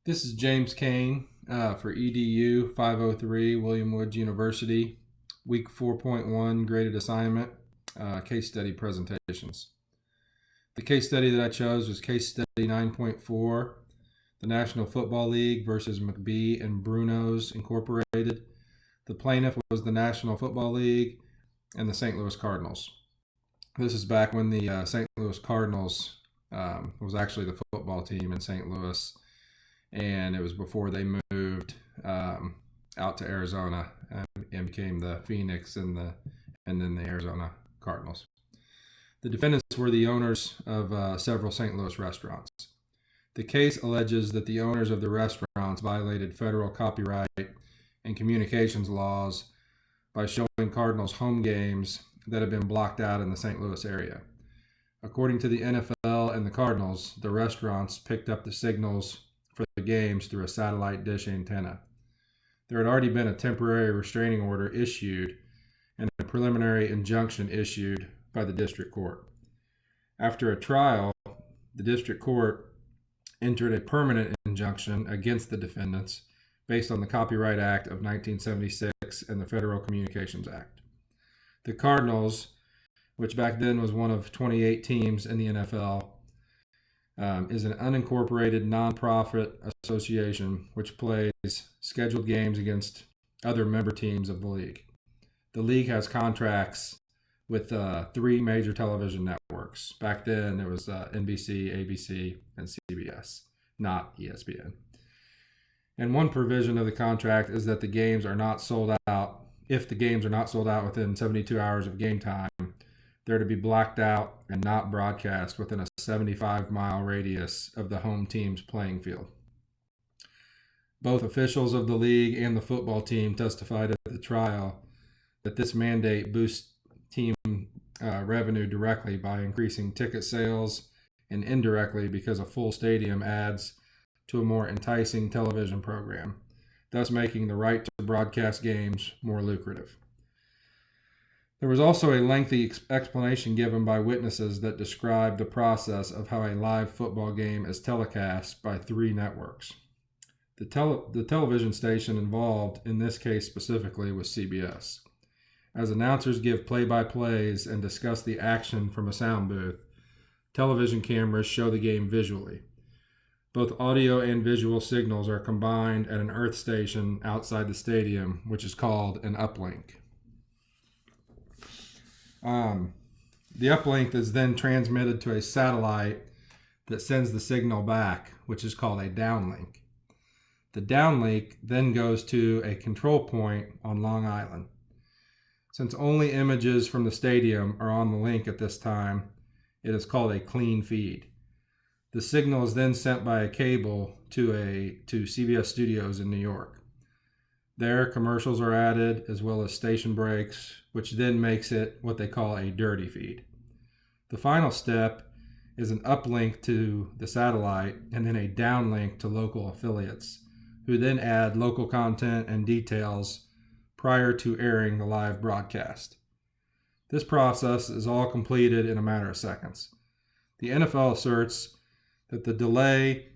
This is James Kane for EDU 503 William Woods University, week 4.1 graded assignment, case study presentations. The case study that I chose was case study 9.4, the National Football League versus McBee and Brunos Incorporated. The plaintiff was the National Football League and the St. Louis Cardinals. This is back when the St. Louis Cardinals was actually the football team in St. Louis, and it was before they moved out to Arizona and became the Phoenix and then the Arizona Cardinals. The defendants were the owners of several St. Louis restaurants. The case alleges that the owners of the restaurants violated federal copyright and communications laws by showing Cardinals home games that had been blocked out in the St. Louis area. According to the NFL and the Cardinals, the restaurants picked up the signals for the games through a satellite dish antenna. There had already been a temporary restraining order issued and a preliminary injunction issued by the district court. After a trial, the district court entered a permanent injunction against the defendants based on the Copyright Act of 1976 and the Federal Communications Act. The Cardinals, which back then was one of 28 teams in the NFL, is an unincorporated nonprofit association which plays scheduled games against other member teams of the league. The league has contracts with three major television networks. Back then it was NBC, ABC, and CBS, not ESPN. And one provision of the contract is that the games are not sold out. If the games are not sold out within 72 hours of game time, they're to be blacked out and not broadcast within a 75-mile radius of the home team's playing field. Both officials of the league and the football team testified at the trial that this mandate boosts team revenue directly by increasing ticket sales and indirectly because a full stadium adds to a more enticing television program, thus making the right to broadcast games more lucrative. There was also a lengthy explanation given by witnesses that described the process of how a live football game is telecast by three networks. The television station involved in this case specifically was CBS. As announcers give play-by-plays and discuss the action from a sound booth, television cameras show the game visually. Both audio and visual signals are combined at an earth station outside the stadium, which is called an uplink. The uplink is then transmitted to a satellite that sends the signal back, which is called a downlink. The downlink then goes to a control point on Long Island. Since only images from the stadium are on the link at this time, it is called a clean feed. The signal is then sent by a cable to CBS Studios in New York. There, commercials are added as well as station breaks, which then makes it what they call a dirty feed. The final step is an uplink to the satellite and then a downlink to local affiliates, who then add local content and details prior to airing the live broadcast. This process is all completed in a matter of seconds. The NFL asserts that the delay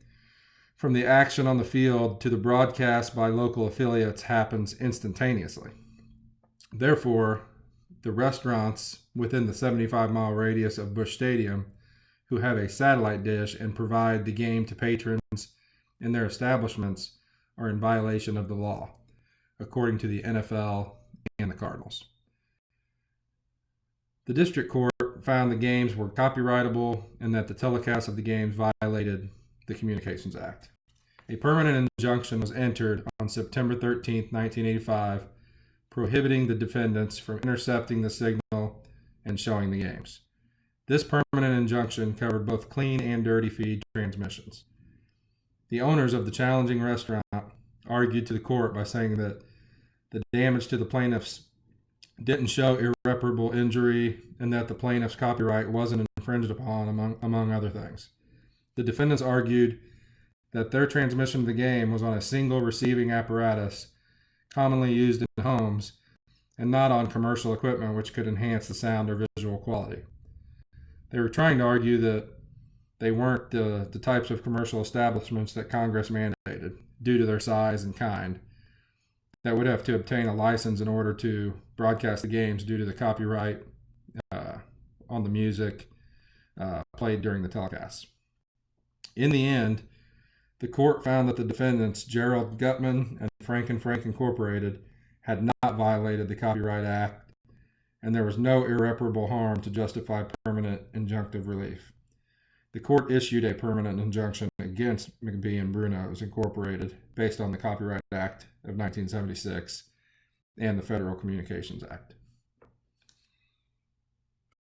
from the action on the field to the broadcast by local affiliates happens instantaneously. Therefore, the restaurants within the 75-mile radius of Busch Stadium who have a satellite dish and provide the game to patrons in their establishments are in violation of the law, according to the NFL and the Cardinals. The district court found the games were copyrightable and that the telecast of the games violated the Communications Act. A permanent injunction was entered on September 13, 1985, prohibiting the defendants from intercepting the signal and showing the games. This permanent injunction covered both clean and dirty feed transmissions. The owners of the challenging restaurant argued to the court by saying that the damage to the plaintiffs didn't show irreparable injury and that the plaintiff's copyright wasn't infringed upon, among other things. The defendants argued that their transmission of the game was on a single receiving apparatus commonly used in homes and not on commercial equipment which could enhance the sound or visual quality. They were trying to argue that They weren't the types of commercial establishments that Congress mandated due to their size and kind that would have to obtain a license in order to broadcast the games due to the copyright on the music played during the telecasts. In the end, the court found that the defendants, Gerald Gutman and Frank Incorporated, had not violated the Copyright Act, and there was no irreparable harm to justify permanent injunctive relief. The court issued a permanent injunction against McBee and Brunos Incorporated based on the Copyright Act of 1976 and the Federal Communications Act.